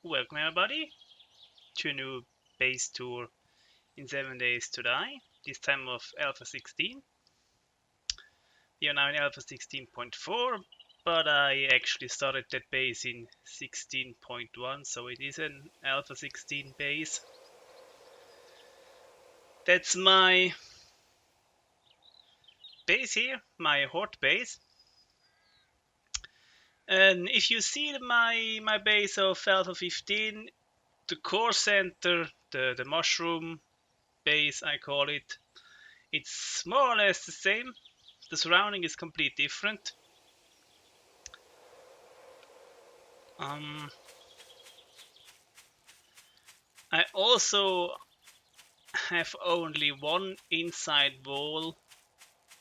Welcome everybody to a new base tour in 7 days to die, this time of Alpha 16. We are now in Alpha 16.4, but I actually started that base in 16.1, so it is an Alpha 16 base. That's my base here, my Horde base. And if you see my base of Alpha 15, the core center, the mushroom base I call it, it's more or less the same. The surrounding is completely different. I also have only one inside wall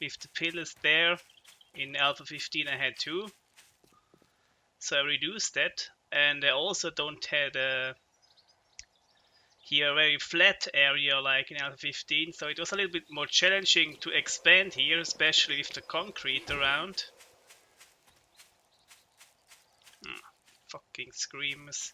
with the pillars there. In Alpha 15 I had two, so I reduced that. And I also don't have here a very flat area like in Alpha 15, so it was a little bit more challenging to expand here, especially with the concrete around. Fucking screamers.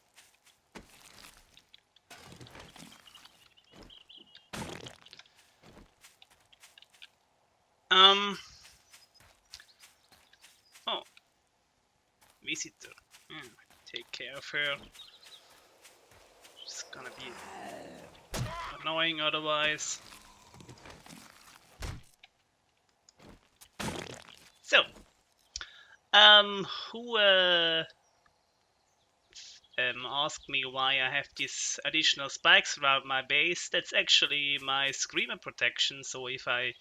Oh, visitor. Take care of her. It's gonna be annoying otherwise. So, who asked me why I have these additional spikes around my base? That's actually my screamer protection. So if I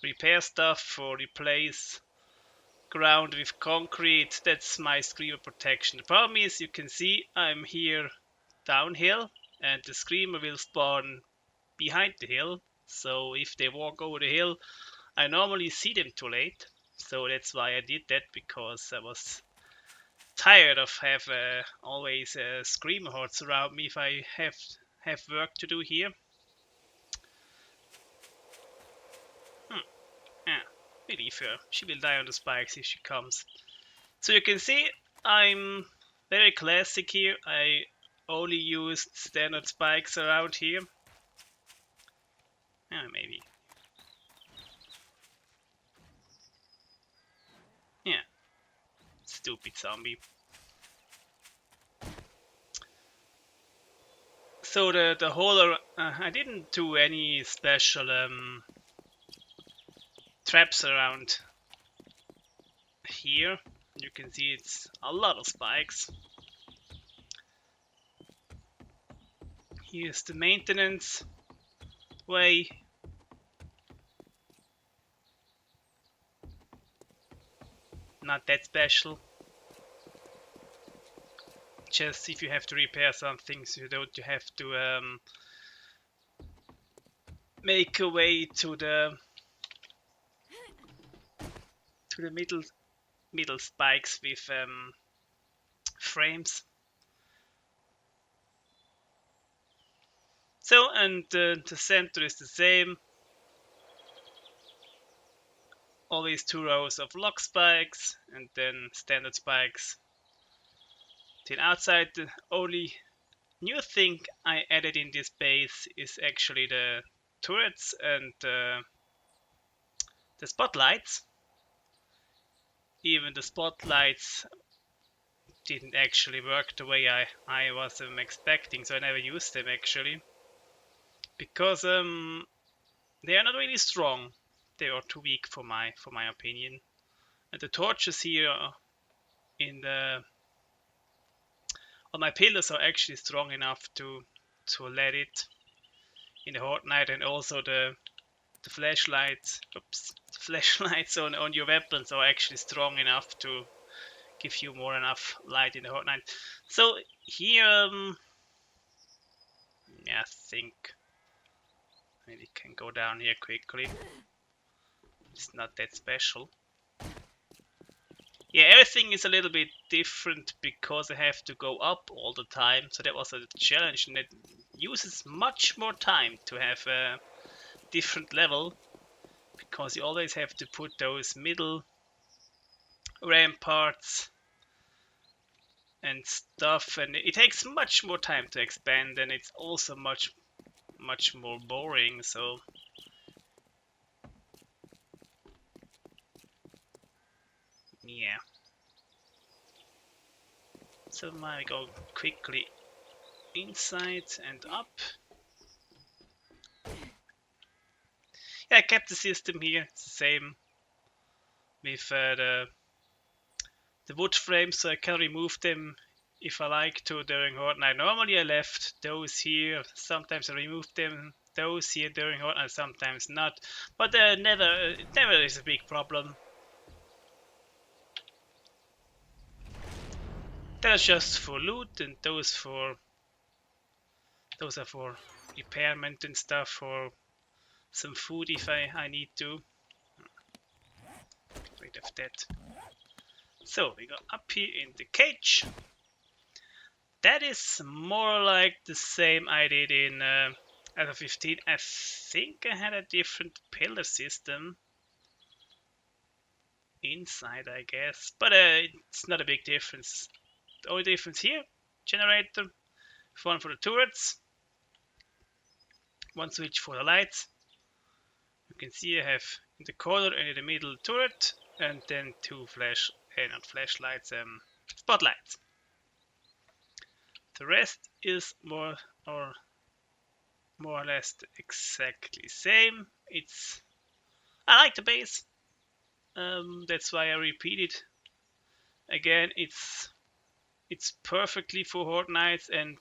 repair stuff or replace ground with concrete, that's my screamer protection. The problem is, you can see I'm here downhill and the screamer will spawn behind the hill. So if they walk over the hill, I normally see them too late. So that's why I did that, because I was tired of have always screamer hordes around me if I have work to do here. Yeah, we leave her. She will die on the spikes if she comes. So you can see I'm very classic here. I only used standard spikes around here. Maybe. Yeah. Stupid zombie. So the whole I didn't do any special traps around here. You can see it's a lot of spikes. Here's the maintenance way. Not that special. Just if you have to repair something, so you don't have to make a way to the middle spikes with frames. So, and the center is the same. Always 2 rows of lock spikes and then standard spikes. Then outside, the only new thing I added in this base is actually the turrets and the spotlights. Even the spotlights didn't actually work the way I was expecting, so I never used them actually. Because they are not really strong. They are too weak for my opinion. And the torches here in the on my pillars are actually strong enough to let it in the Horde Night, and also the flashlights. Oops, the flashlights on your weapons are actually strong enough to give you more enough light in the Horde Night. So here, yeah, I think maybe can go down here quickly. It's not that special. Yeah, everything is a little bit different because I have to go up all the time, so that was a challenge, and it uses much more time to have a different level, because you always have to put those middle ramparts and stuff, and it takes much more time to expand, and it's also much more boring. So yeah, so now I go quickly inside and up. Yeah, I kept the system here, it's the same with the wood frames, so I can remove them if I like to during Horde Night. Normally I left those here, sometimes I removed them, those here during Horde Night, sometimes not, but never is a big problem. That's just for loot, and those are for repairment and stuff, for some food if I need to. Get rid of that. So we go up here in the cage. That is more like the same I did in Alpha 15. I think I had a different pillar system inside, I guess, but it's not a big difference. The only difference here, generator, one for the turrets, one switch for the lights. You can see I have in the corner and in the middle turret, and then two not flashlights, spotlights. The rest is more or less exactly same. I like the base. That's why I repeat it again. It's perfectly for Horde Nights, and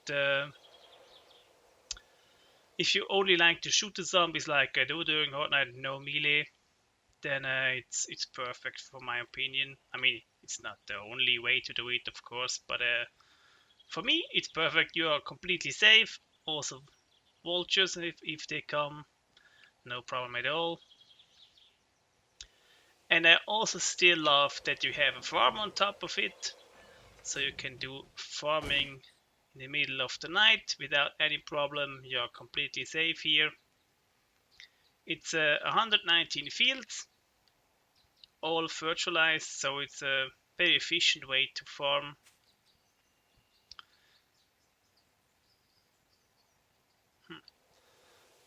if you only like to shoot the zombies like I do during Horde Night, no melee, then it's perfect for my opinion. I mean, it's not the only way to do it, of course, but for me, it's perfect. You are completely safe. Also, vultures, if they come, no problem at all. And I also still love that you have a farm on top of it, so you can do farming in the middle of the night without any problem. You're completely safe here. It's 119 fields, all virtualized, so it's a very efficient way to farm.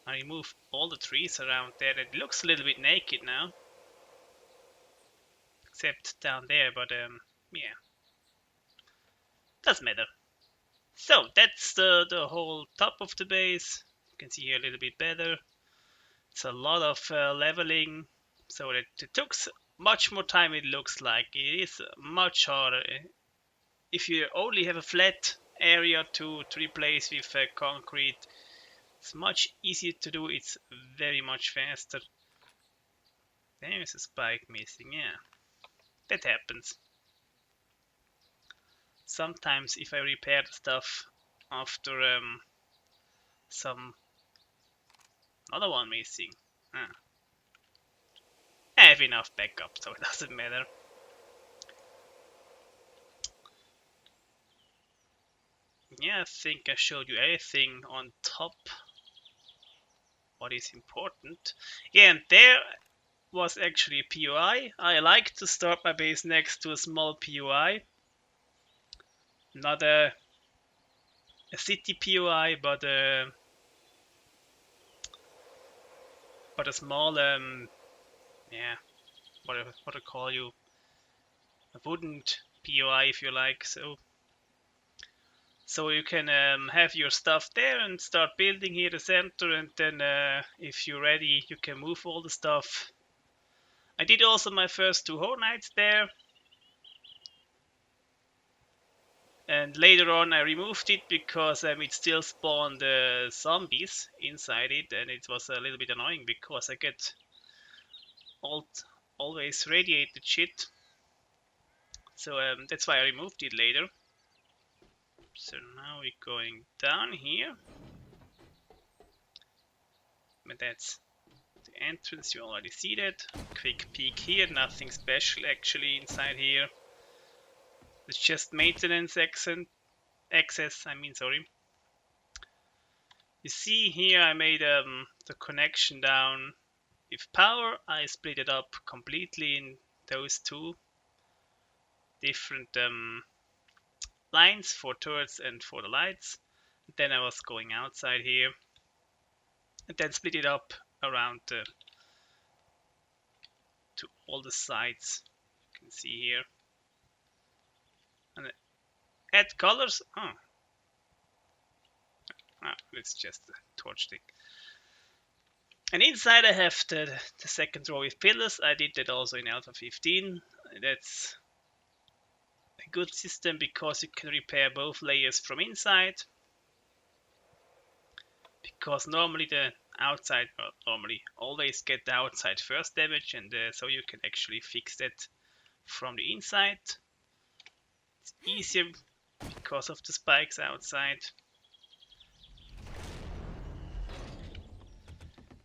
I remove all the trees around there. It looks a little bit naked now, except down there, but yeah, doesn't matter. So that's the whole top of the base. You can see here a little bit better. It's a lot of leveling, so it took much more time. It looks like it is much harder if you only have a flat area to replace with concrete. It's much easier to do. It's very much faster. There's a spike missing. Yeah, that happens. Sometimes if I repair the stuff after some other one missing, I have enough backup, so it doesn't matter. Yeah, I think I showed you everything on top. What is important? Yeah, and there was actually a POI. I like to start my base next to a small POI. Not a city POI, but a small yeah, what I call you, a wooden POI if you like. So you can have your stuff there and start building here the center, and then if you're ready, you can move all the stuff. I did also my first 2 Horde Nights there, and later on I removed it because it still spawned zombies inside it, and it was a little bit annoying because I get always radiated shit. So that's why I removed it later. So now we're going down here. But that's the entrance, you already see that. Quick peek here, nothing special actually inside here. It's just maintenance access, sorry. You see here I made the connection down with power. I split it up completely in those 2 different lines for turrets and for the lights. Then I was going outside here, and then split it up around to all the sides. You can see here, and add colors. Oh, it's just a torch stick. And inside I have the second row with pillars. I did that also in Alpha 15. That's a good system because you can repair both layers from inside. Because normally the outside, well, normally always get the outside first damage, and so you can actually fix that from the inside. It's easier because of the spikes outside.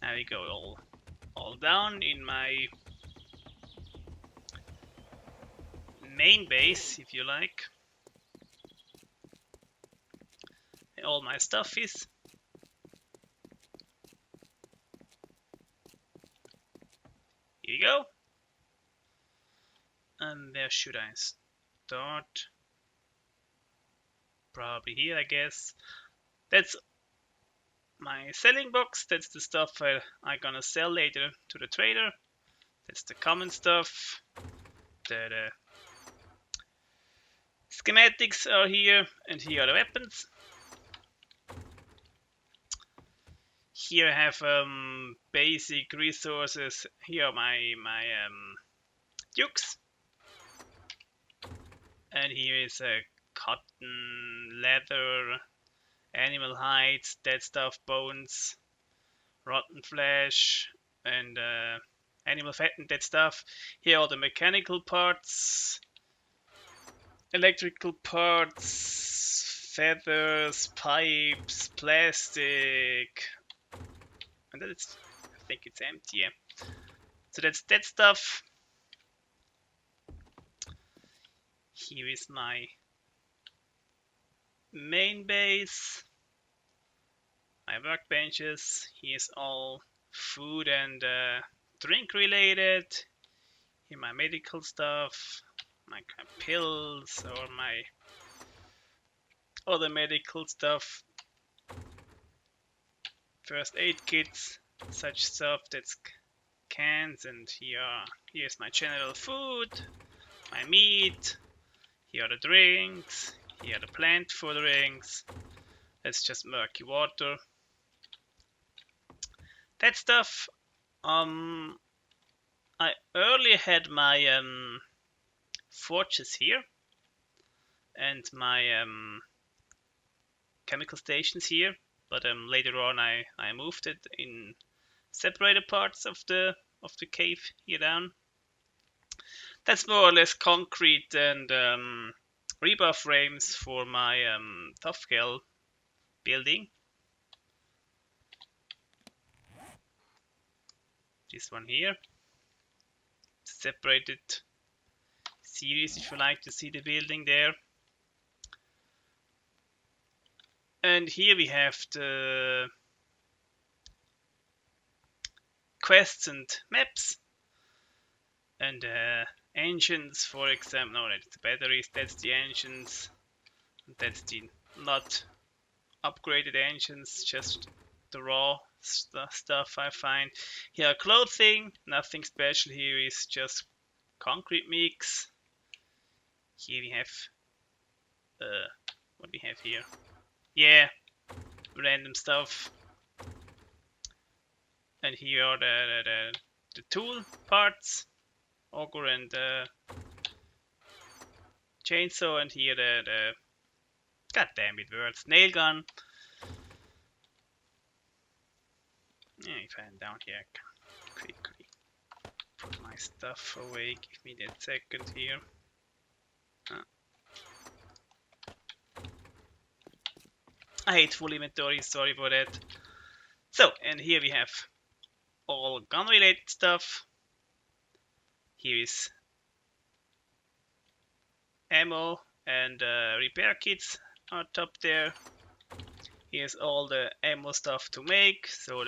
Now we go all down in my main base, if you like. All my stuff is. Here we go. And where should I start? Probably here, I guess. That's my selling box. That's the stuff I'm gonna sell later to the trader. That's the common stuff. The schematics are here, and here are the weapons. Here I have basic resources. Here are my dukes, and here is a cotton, leather, animal hides, dead stuff, bones, rotten flesh, and animal fat and dead stuff. Here are the mechanical parts, electrical parts, feathers, pipes, plastic, and that's, I think it's empty, yeah. So that's that stuff. Here is my main base, my workbenches. Here's all food and drink related. Here my medical stuff, my pills or my other medical stuff, first aid kits, such stuff. That's cans. And here's my general food, my meat. Here are the drinks. Here are the plant for the drinks. That's just murky water. That stuff. I earlier had my forges here and my chemical stations here, but later on I moved it in separated parts of the cave here down. That's more or less concrete and rebar frames for my Tofkel building. This one here, separated series if you like to see the building there. And here we have the quests and maps and engines, for example. No, that's the batteries, that's the engines, that's the not upgraded engines, just the raw stuff I find. Here clothing, nothing special. Here is just concrete mix. Here we have what we have here. Yeah, random stuff. And here are the tool parts, auger and chainsaw, and here the god damn it words, nail gun. Yeah, if I'm down here, I can quickly put my stuff away. Give me that second here. I hate full inventory, sorry for that. So, and here we have all gun related stuff. Here is ammo and repair kits are top there. Here's all the ammo stuff to make, so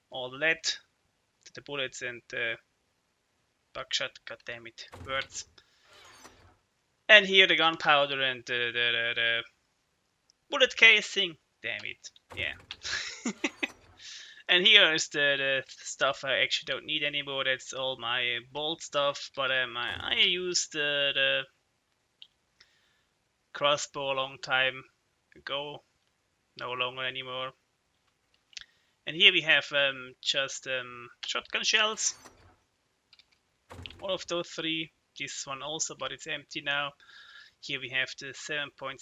all the lead, the bullets and the buckshot, goddammit, words. And here the gunpowder and the bullet casing. Damn it. Yeah. And here is the stuff I actually don't need anymore. That's all my bolt stuff. But I used the crossbow a long time ago. No longer anymore. And here we have just shotgun shells. All of those three. This one also, but it's empty now. Here we have the 7.6,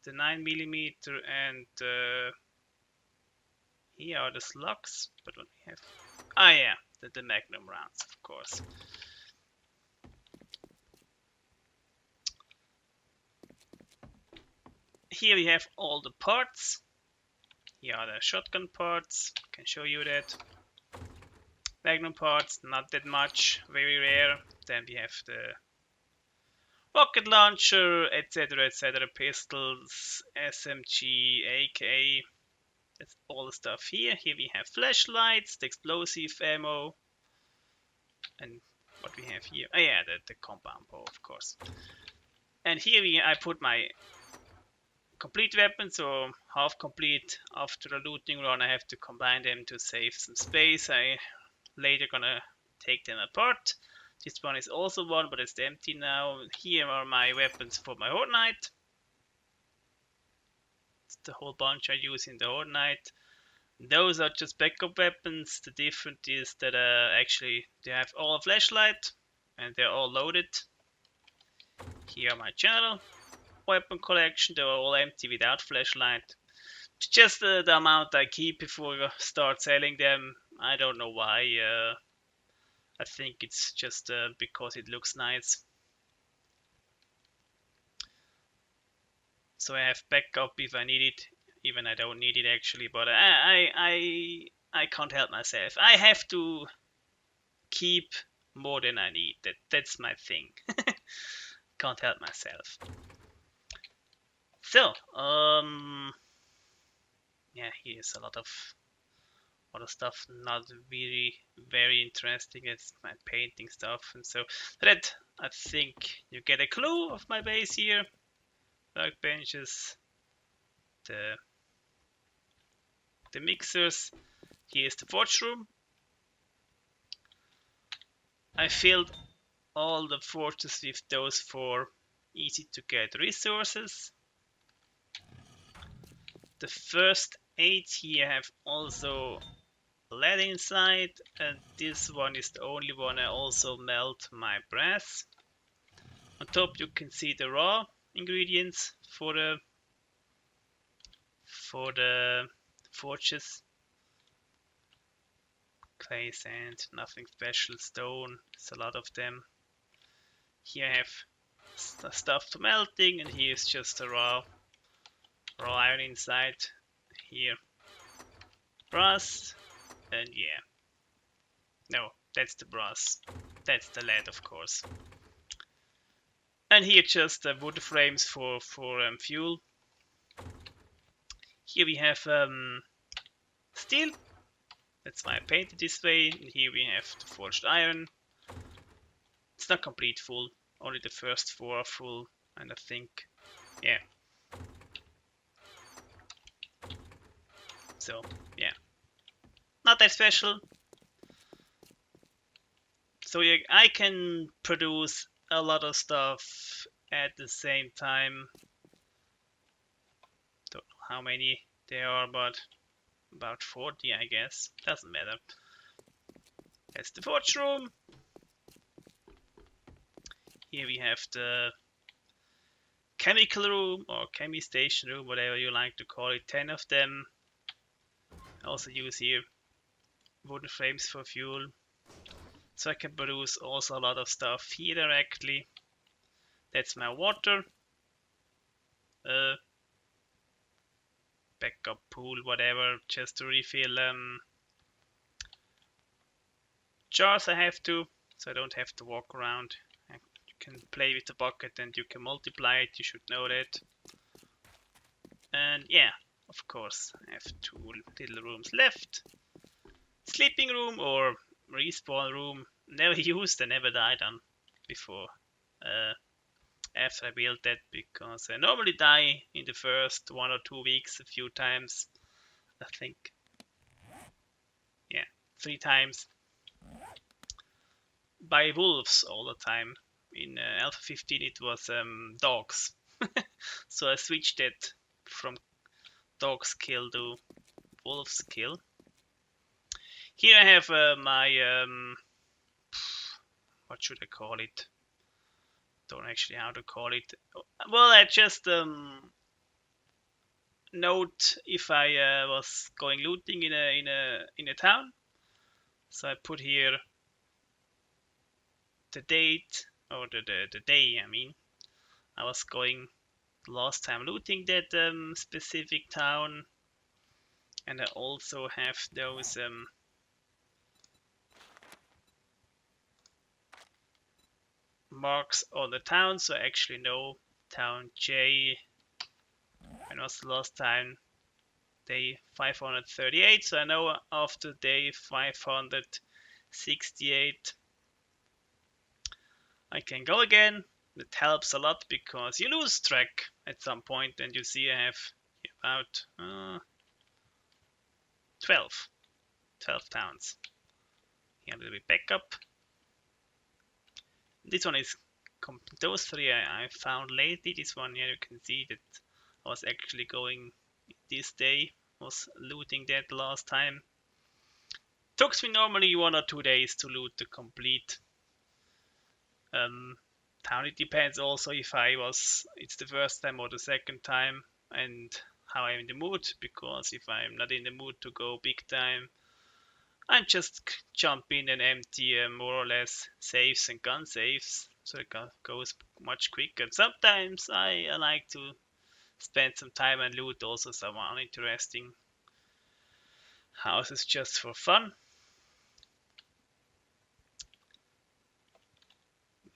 the 9mm, and here are the slugs. But what we have? Ah, yeah, the Magnum rounds, of course. Here we have all the parts. Here are the shotgun parts. I can show you that. Magnum parts, not that much, very rare. Then we have the rocket launcher, etc., etc. Pistols, SMG, AK. That's all the stuff here. Here we have flashlights, the explosive ammo, and what we have here. Oh yeah, the compound bow, of course. And here I put my complete weapon, so half complete. After a looting run, I have to combine them to save some space. I later gonna take them apart. This one is also one, but it's empty now. Here are my weapons for my Horde Knight. It's the whole bunch I use in the Horde Knight. Those are just backup weapons. The difference is that actually they have all a flashlight and they're all loaded. Here are my general weapon collection. They're all empty without flashlight. Just the amount I keep before I start selling them. I don't know why. I think it's just because it looks nice. So I have backup if I need it. Even I don't need it actually, but I can't help myself. I have to keep more than I need. That's my thing. Can't help myself. So yeah, here's a lot of other stuff, not really very interesting. It's my painting stuff, and so that I think you get a clue of my base here. Workbenches, the mixers. Here's the forge room. I filled all the forges with those 4 easy to get resources. The first 8 here have also lead inside, and this one is the only one I also melt my brass. On top you can see the raw ingredients for the forges. Clay, sand, nothing special, stone, there's a lot of them. Here I have stuff for melting, and here's just a raw iron inside. Here brass, and yeah. No, that's the brass. That's the lead, of course. And here just wood frames for fuel. Here we have steel. That's why I painted this way. And here we have the forged iron. It's not complete full. Only the first 4 are full. And I think, yeah. So, yeah. Not that special. So yeah, I can produce a lot of stuff at the same time. Don't know how many there are, but about 40, I guess. Doesn't matter. That's the forge room. Here we have the chemical room or chemi station room, whatever you like to call it. 10 of them. I also use here wooden frames for fuel. So I can produce also a lot of stuff here directly. That's my water. Backup pool, whatever, just to refill jars I have to, so I don't have to walk around. You can play with the bucket and you can multiply it, you should know that. And yeah, of course, I have 2 little rooms left. Sleeping room or respawn room, never used and never died on before. after I built that, because I normally die in the first 1 or 2 weeks a few times. I think, yeah, 3 times by wolves all the time. In Alpha 15 it was dogs. So I switched it from dogs kill to wolves kill. Here I have my what should I call it? Don't actually how to call it. Well, I just note if I was going looting in a town. So I put here the date, or the day. I mean, I was going last time looting that specific town, and I also have those marks on the town, so I actually know town J. When was the last time? Day 538, so I know after day 568 I can go again. That helps a lot because you lose track at some point, and you see I have about 12 towns. Here a little bit back up. This one is those three I found lately. This one here you can see that I was actually going this day, was looting that last time. Took me normally 1 or 2 days to loot the complete town. It depends also if it's the first time or the second time, and how I'm in the mood, because if I'm not in the mood to go big time, I just jump in and empty more or less saves and gun saves, so it goes much quicker. Sometimes I like to spend some time and loot also some uninteresting houses just for fun.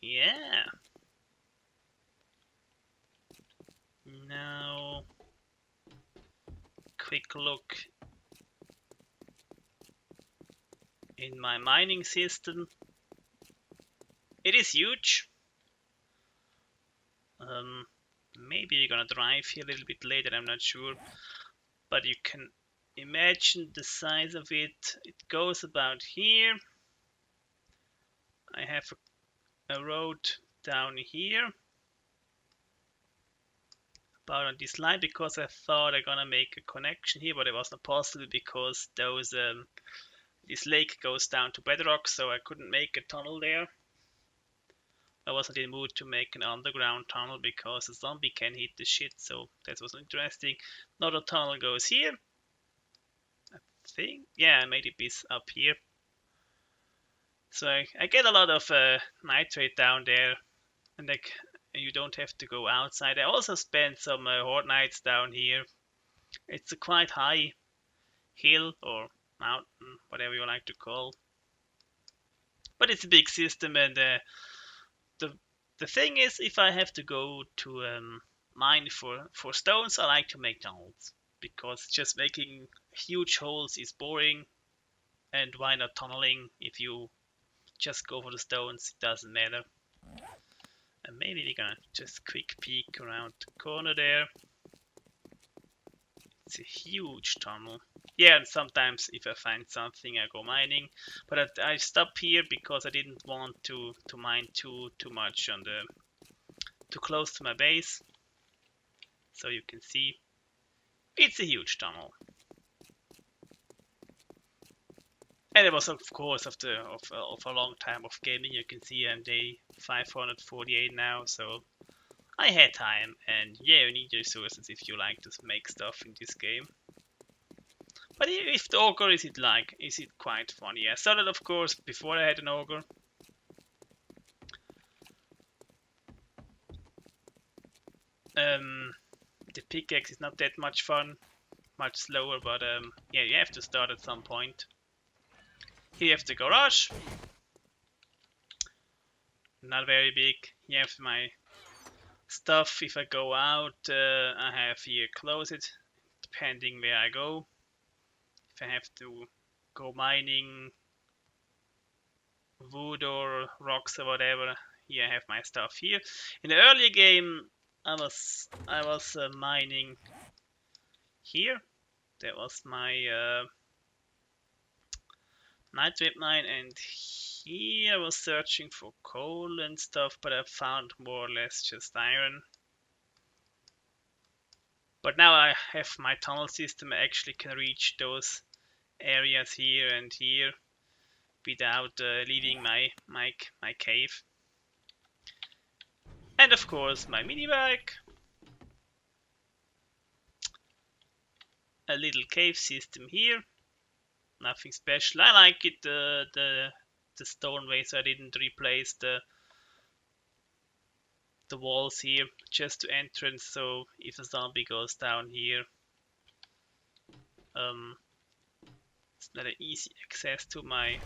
Yeah. Now, quick look in my mining system. It is huge. Maybe you're gonna drive here a little bit later, I'm not sure. But you can imagine the size of it. It goes about here. I have a road down here, about on this line, because I thought I'm gonna make a connection here, but it was not possible because this lake goes down to bedrock, so I couldn't make a tunnel there. I wasn't in the mood to make an underground tunnel because a zombie can hit the shit, so that was interesting. Another tunnel goes here. I think, yeah, I made a piece up here. So I get a lot of nitrate down there, and you don't have to go outside. I also spent some horde nights down here. It's a quite high hill or mountain, whatever you like to call. But it's a big system, and the thing is, if I have to go to mine for stones, I like to make tunnels, because just making huge holes is boring, and why not tunneling? If you just go for the stones, it doesn't matter. And maybe we're gonna just quick peek around the corner there. It's a huge tunnel. Yeah, and sometimes if I find something, I go mining. But I stop here because I didn't want to mine too much too close to my base. So you can see it's a huge tunnel. And it was, of course, of a long time of gaming. You can see I'm day 548 now, so I had time. And yeah, you need resources if you like to make stuff in this game. But if the ogre, is it quite funny? I started, of course, before I had an ogre. The pickaxe is not that much fun, much slower, but yeah, you have to start at some point. Here you have the garage, not very big. You have my stuff. If I go out, I have here closet, depending where I go. If I have to go mining wood or rocks or whatever, here I have my stuff here. In the earlier game, I was mining here. That was my nitrate mine, and here I was searching for coal and stuff, but I found more or less just iron. But now I have my tunnel system. I actually can reach those areas here and here without leaving my cave. And of course my mini bike, a little cave system here, nothing special. I like it, the stone way, so I didn't replace the walls here, just to entrance, so if a zombie goes down here, it's not an easy access to my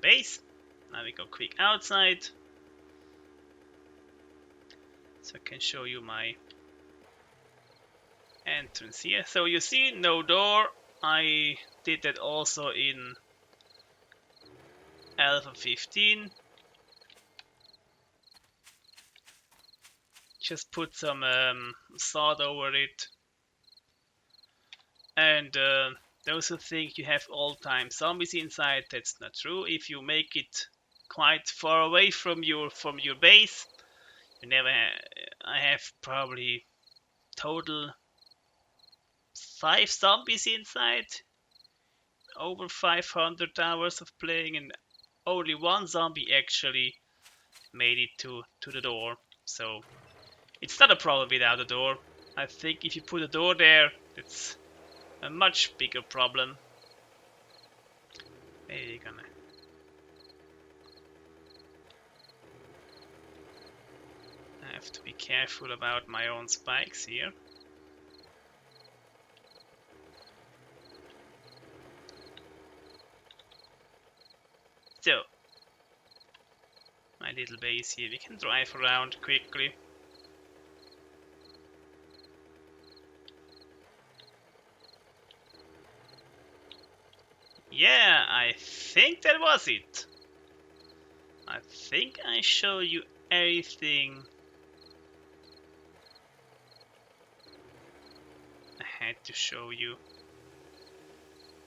base. Now we go quick outside, so I can show you my entrance here. So you see, no door. I did that also in Alpha 15. Just put some sod over it. And those who think you have all-time zombies inside, that's not true. If you make it quite far away from your base, you never I have probably total 5 zombies inside, over 500 hours of playing, and only one zombie actually made it to the door. So it's not a problem without a door. I think if you put a door there, it's a much bigger problem. Maybe gonna I have to be careful about my own spikes here. So, my little base here, we can drive around quickly. Yeah, I think that was it. I think I show you everything I had to show you.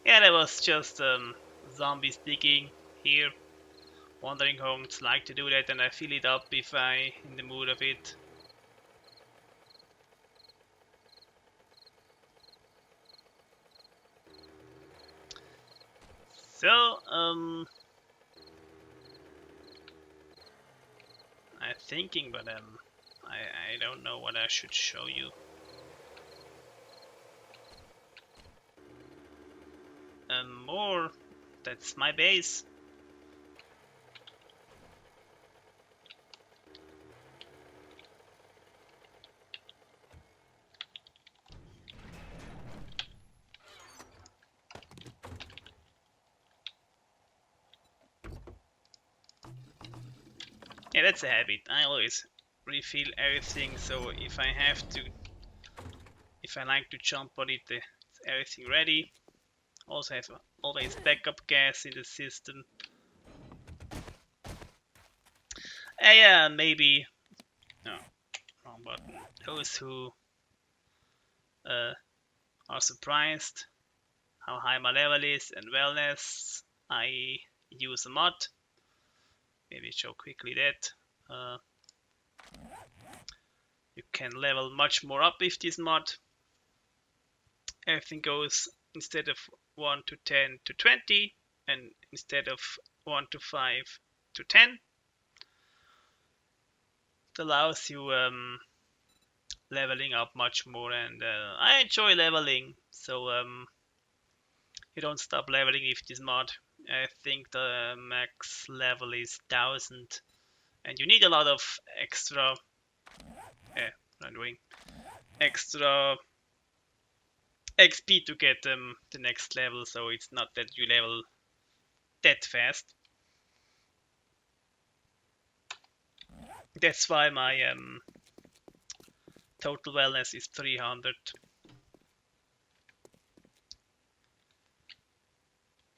Yeah, that was just zombies digging here. Wandering homes like to do that, and I fill it up if I in the mood of it. So, I'm thinking, but I don't know what I should show you. More. That's my base. Yeah, that's a habit. I always refill everything, so if I like to jump on it, it's everything ready. Also have always backup gas in the system. Yeah, maybe. No, wrong button. Those who are surprised how high my level is and wellness, I use a mod. Maybe show quickly that. You can level much more up with this mod. Everything goes, instead of 1 to 10 to 20, and instead of 1 to 5 to 10. It allows you leveling up much more, and I enjoy leveling, so you don't stop leveling with this mod. I think the max level is 1000, and you need a lot of extra extra XP to get the next level, so it's not that you level that fast. That's why my total wellness is 300.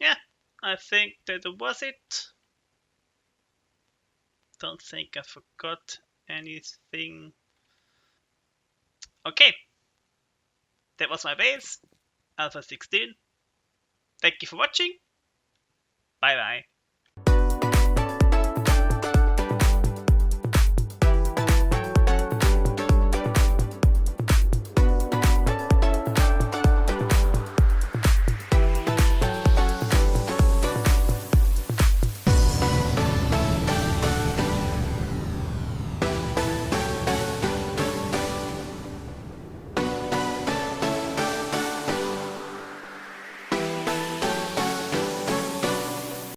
Yeah, I think that was it. Don't think I forgot anything. Okay, that was my base, Alpha 16. Thank you for watching. Bye bye.